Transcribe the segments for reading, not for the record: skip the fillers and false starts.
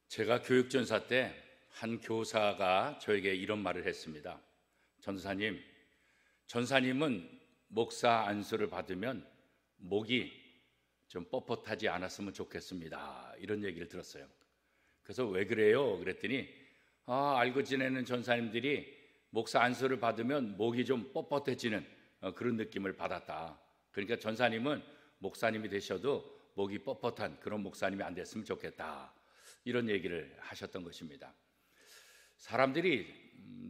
제가 교육전사 때 한 교사가 저에게 이런 말을 했습니다. 전사님은 목사 안수를 받으면 목이 좀 뻣뻣하지 않았으면 좋겠습니다. 이런 얘기를 들었어요. 그래서 왜 그래요? 그랬더니 알고 지내는 전사님들이 목사 안수를 받으면 목이 좀 뻣뻣해지는 그런 느낌을 받았다. 그러니까 전사님은 목사님이 되셔도 목이 뻣뻣한 그런 목사님이 안 됐으면 좋겠다. 이런 얘기를 하셨던 것입니다. 사람들이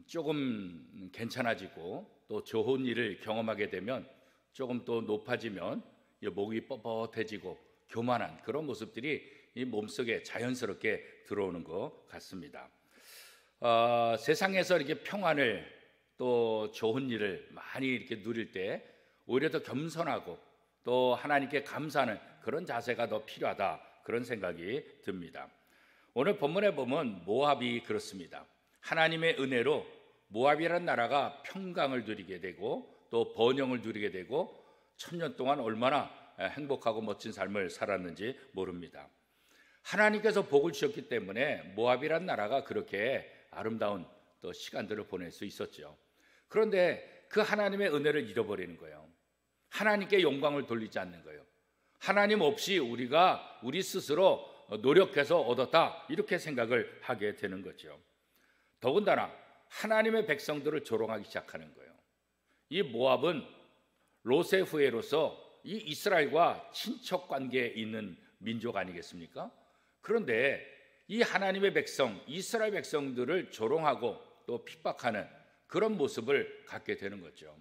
조금 괜찮아지고 또 좋은 일을 경험하게 되면 조금 또 높아지면 목이 뻣뻣해지고 교만한 그런 모습들이 이 몸속에 자연스럽게 들어오는 것 같습니다. 세상에서 이렇게 평안을 또 좋은 일을 많이 이렇게 누릴 때 오히려 더 겸손하고 또 하나님께 감사하는 그런 자세가 더 필요하다, 그런 생각이 듭니다. 오늘 본문에 보면 모압이 그렇습니다. 하나님의 은혜로 모압이라는 나라가 평강을 누리게 되고 또 번영을 누리게 되고 1000년 동안 얼마나 행복하고 멋진 삶을 살았는지 모릅니다. 하나님께서 복을 주셨기 때문에 모압이라는 나라가 그렇게 아름다운 또 시간들을 보낼 수 있었죠. 그런데 그 하나님의 은혜를 잃어버리는 거예요. 하나님께 영광을 돌리지 않는 거예요. 하나님 없이 우리가 우리 스스로 노력해서 얻었다, 이렇게 생각을 하게 되는 거죠. 더군다나 하나님의 백성들을 조롱하기 시작하는 거예요. 이 모압은 롯의 후예로서 이 이스라엘과 친척 관계에 있는 민족 아니겠습니까? 그런데 이 하나님의 백성, 이스라엘 백성들을 조롱하고 또 핍박하는 그런 모습을 갖게 되는 거죠.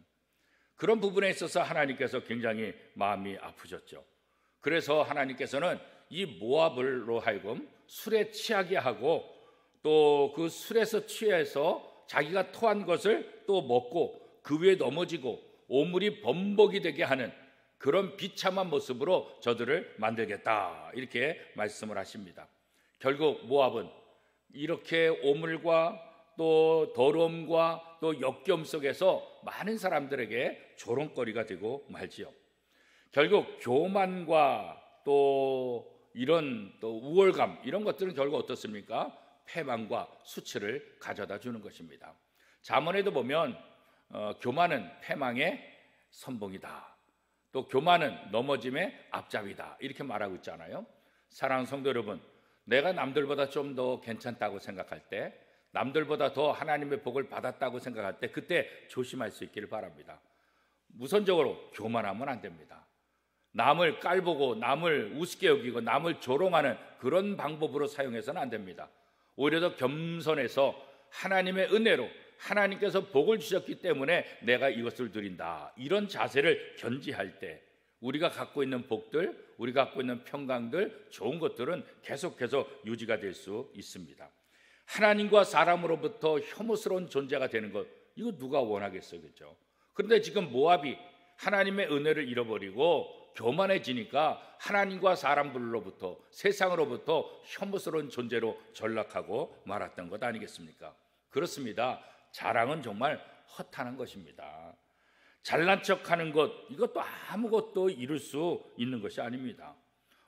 그런 부분에 있어서 하나님께서 굉장히 마음이 아프셨죠. 그래서 하나님께서는 이 모압으로 하여금 술에 취하게 하고 또 그 술에서 취해서 자기가 토한 것을 또 먹고 그 위에 넘어지고 오물이 범벅이 되게 하는 그런 비참한 모습으로 저들을 만들겠다, 이렇게 말씀을 하십니다. 결국 모압은 이렇게 오물과 또 더러움과 또 역겨움 속에서 많은 사람들에게 조롱거리가 되고 말지요. 결국 교만과 또 이런 또 우월감, 이런 것들은 결국 어떻습니까? 패망과 수치를 가져다 주는 것입니다. 잠언에도 보면 교만은 패망의 선봉이다, 또 교만은 넘어짐의 앞잡이다, 이렇게 말하고 있잖아요. 사랑하는 성도 여러분, 내가 남들보다 좀 더 괜찮다고 생각할 때, 남들보다 더 하나님의 복을 받았다고 생각할 때 그때 조심할 수 있기를 바랍니다. 우선적으로 교만하면 안 됩니다. 남을 깔보고 남을 우습게 여기고 남을 조롱하는 그런 방법으로 사용해서는 안 됩니다. 오히려 더 겸손해서 하나님의 은혜로 하나님께서 복을 주셨기 때문에 내가 이것을 누린다, 이런 자세를 견지할 때 우리가 갖고 있는 복들, 우리가 갖고 있는 평강들, 좋은 것들은 계속해서 유지가 될 수 있습니다. 하나님과 사람으로부터 혐오스러운 존재가 되는 것, 이거 누가 원하겠어요, 그렇죠? 그런데 지금 모압이 하나님의 은혜를 잃어버리고 교만해지니까 하나님과 사람들로부터, 세상으로부터 혐오스러운 존재로 전락하고 말았던 것 아니겠습니까? 그렇습니다. 자랑은 정말 허탄한 것입니다. 잘난 척하는 것, 이것도 아무것도 이룰 수 있는 것이 아닙니다.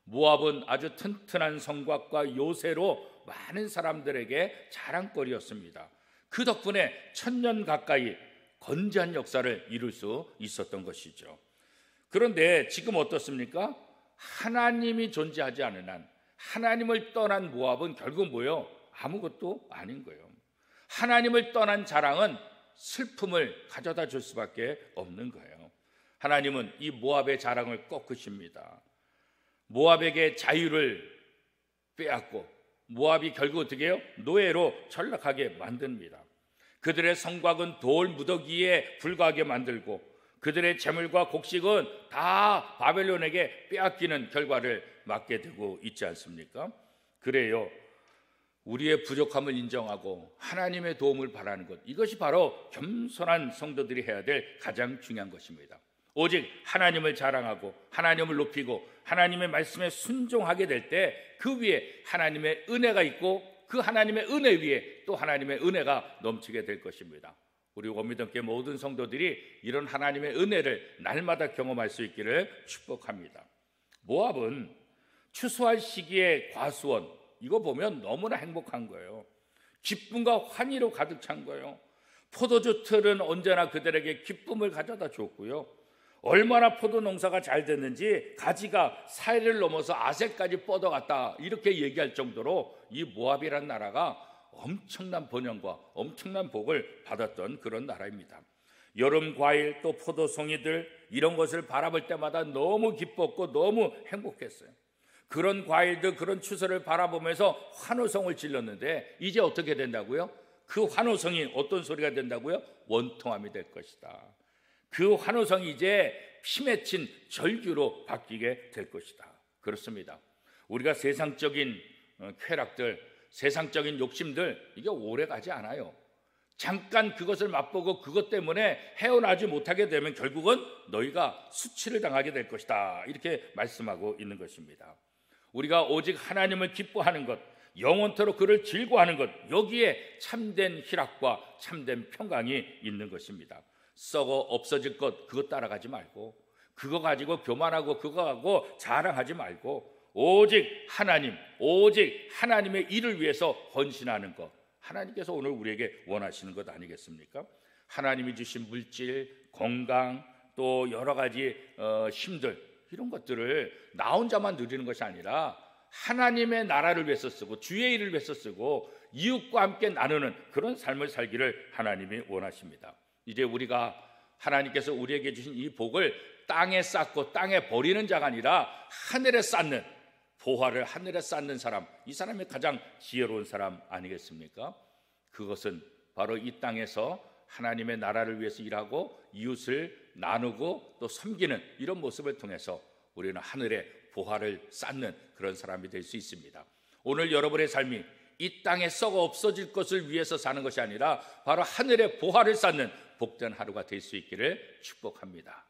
모압은 아주 튼튼한 성곽과 요새로 많은 사람들에게 자랑거리였습니다. 그 덕분에 1000년 가까이 건재한 역사를 이룰 수 있었던 것이죠. 그런데 지금 어떻습니까? 하나님이 존재하지 않은 한, 하나님을 떠난 모압은 결국 뭐예요? 아무것도 아닌 거예요. 하나님을 떠난 자랑은 슬픔을 가져다 줄 수밖에 없는 거예요. 하나님은 이 모압의 자랑을 꺾으십니다. 모압에게 자유를 빼앗고 모압이 결국 어떻게 해요? 노예로 전락하게 만듭니다. 그들의 성곽은 돌 무더기에 불과하게 만들고 그들의 재물과 곡식은 다 바벨론에게 빼앗기는 결과를 맞게 되고 있지 않습니까? 그래요, 우리의 부족함을 인정하고 하나님의 도움을 바라는 것, 이것이 바로 겸손한 성도들이 해야 될 가장 중요한 것입니다. 오직 하나님을 자랑하고 하나님을 높이고 하나님의 말씀에 순종하게 될 때 그 위에 하나님의 은혜가 있고 그 하나님의 은혜 위에 또 하나님의 은혜가 넘치게 될 것입니다. 우리 원미덤교회 모든 성도들이 이런 하나님의 은혜를 날마다 경험할 수 있기를 축복합니다. 모압은 추수할 시기에 과수원, 이거 보면 너무나 행복한 거예요. 기쁨과 환희로 가득 찬 거예요. 포도주 틀은 언제나 그들에게 기쁨을 가져다 줬고요. 얼마나 포도 농사가 잘 됐는지 가지가 사해를 넘어서 아세까지 뻗어갔다, 이렇게 얘기할 정도로 이 모압이라는 나라가 엄청난 번영과 엄청난 복을 받았던 그런 나라입니다. 여름 과일 또 포도송이들 이런 것을 바라볼 때마다 너무 기뻤고 너무 행복했어요. 그런 과일들, 그런 추수를 바라보면서 환호성을 질렀는데 이제 어떻게 된다고요? 그 환호성이 어떤 소리가 된다고요? 원통함이 될 것이다. 그 환호성이 이제 피 맺힌 절규로 바뀌게 될 것이다. 그렇습니다. 우리가 세상적인 쾌락들, 세상적인 욕심들, 이게 오래 가지 않아요. 잠깐 그것을 맛보고 그것 때문에 헤어나지 못하게 되면 결국은 너희가 수치를 당하게 될 것이다, 이렇게 말씀하고 있는 것입니다. 우리가 오직 하나님을 기뻐하는 것, 영원토록 그를 즐거워하는 것, 여기에 참된 희락과 참된 평강이 있는 것입니다. 썩어 없어질 것, 그것 따라가지 말고, 그거 가지고 교만하고 그거 하고 자랑하지 말고, 오직 하나님, 오직 하나님의 일을 위해서 헌신하는 것, 하나님께서 오늘 우리에게 원하시는 것 아니겠습니까? 하나님이 주신 물질, 건강, 또 여러 가지 힘들, 이런 것들을 나 혼자만 누리는 것이 아니라 하나님의 나라를 위해서 쓰고 주의 일을 위해서 쓰고 이웃과 함께 나누는 그런 삶을 살기를 하나님이 원하십니다. 이제 우리가 하나님께서 우리에게 주신 이 복을 땅에 쌓고 땅에 버리는 자가 아니라 하늘에 쌓는, 보화를 하늘에 쌓는 사람, 이 사람이 가장 지혜로운 사람 아니겠습니까? 그것은 바로 이 땅에서 하나님의 나라를 위해서 일하고 이웃을 나누고 또 섬기는 이런 모습을 통해서 우리는 하늘에 보화를 쌓는 그런 사람이 될 수 있습니다. 오늘 여러분의 삶이 이 땅에 썩어 없어질 것을 위해서 사는 것이 아니라 바로 하늘에 보화를 쌓는 복된 하루가 될 수 있기를 축복합니다.